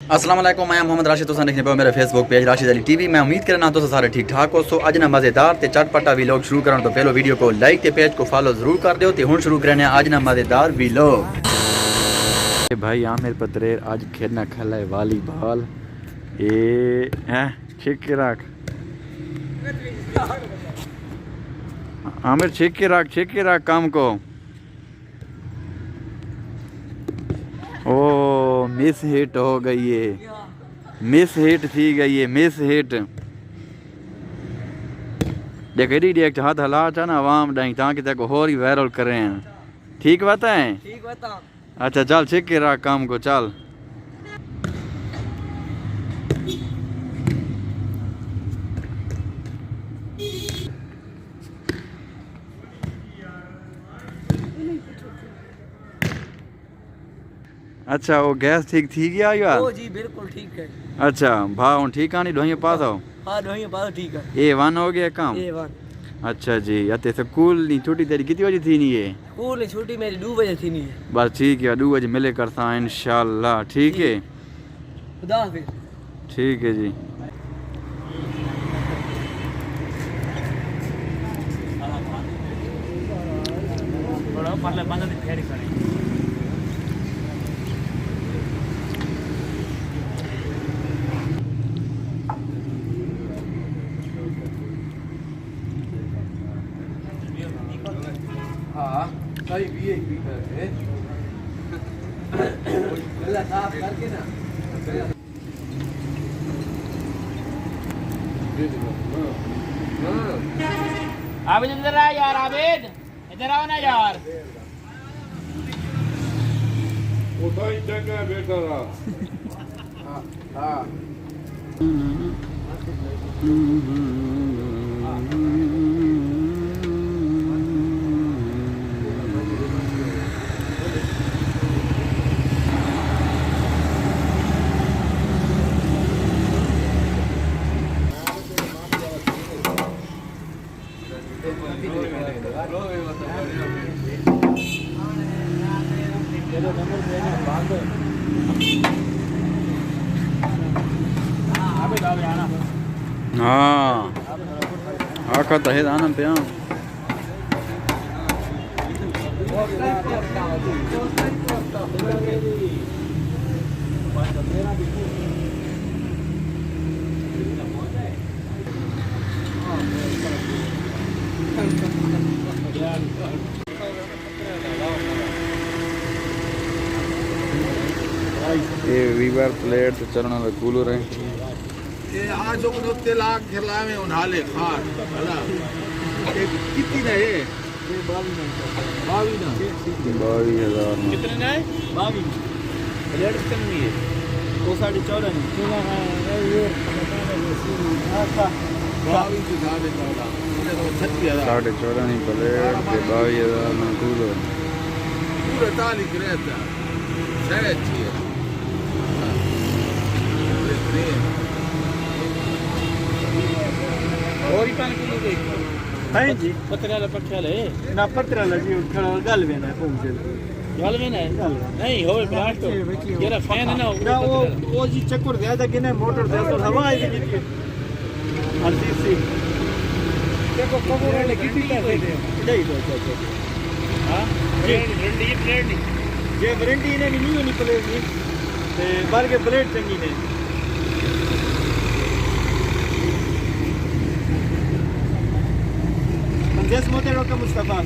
अस्सलाम वालेकुम, मैं मोहम्मद राशिद। तुम देखने पे मेरे Facebook page Rashid Ali TV. मैं उम्मीद करना तो सारे ठीक ठाक हो। सो अज ना मज़ेदार ते चटपटा व्लॉग शुरू करन तो पहले वीडियो को लाइक ते पेज को फॉलो जरूर कर दियो। ते हुन शुरू करने आज ना मज़ेदार व्लॉग। भाई आमिर पत्रेर आज खेलना खेला है वॉलीबॉल। ये हैं ठीक के रख आमिर, ठीक के रख काम को। ओ मिस हिट हो गई है, मिस हिट थी गई है, मिस हिट। देख डायरेक्ट हाथ हला था ना आवाम डाई ताकि तक और ही वायरल कर रहे हैं। ठीक बात है, ठीक बता। अच्छा चल ठीक के रख काम को चल। अच्छा वो गैस ठीक थी गया या? ओ जी बिल्कुल ठीक है। अच्छा भाव ठीक आनी ढोइया पास आओ। हां ढोइया पास ठीक है। A1 हो गया काम। A1। अच्छा जी। अते स्कूल नहीं छुट्टी तेरी कितनी बजे थी नहीं है? स्कूल की छुट्टी मेरी 2 बजे थी नहीं है। बस ठीक है 2 बजे मिले करता इंशाल्लाह। ठीक है खुदा हाफिज। ठीक है जी। बड़ा पाले बंदा ने फेरी करे। हाँ कई भी एक भी करके गला साफ करके ना आबिद इधर आ यार, आबिद इधर आओ ना यार। वो तो ही जगह बेटा रहा। हाँ हाँ आका तो है दाना पे। हाँ ये वीवर प्लेट तो चलना तो कूलर है। ये आज जो उन्होंने लाख खिला में उन्हाले खान भला कितनी ना ये 22,000 कितने ना है? 22 प्लेट कितनी है? वो 14.5 है ये 14.5 नहीं प्लेट के 22,000 में कूलर पूरा ताली रहता है अच्छी है। और ही पान किलो दे हां जी पत्रेला पक्षाले ना पत्रेला जी खड़ा गल वेना पहुंचे गल वेना नहीं होवे ब्लास्ट जेरा फैन है ना वो जी चक्कर ज्यादा कि ना मोटर दे तो हवा आई थी हल्दी सी देखो कबूर ने कितनी पैसे दे नहीं दो हां रंडी प्लेट जे वारंटी ने नहीं होनी प्लेट नहीं ते बल्कि प्लेट चंगी ने जैसे मोते रोका मुस्तफा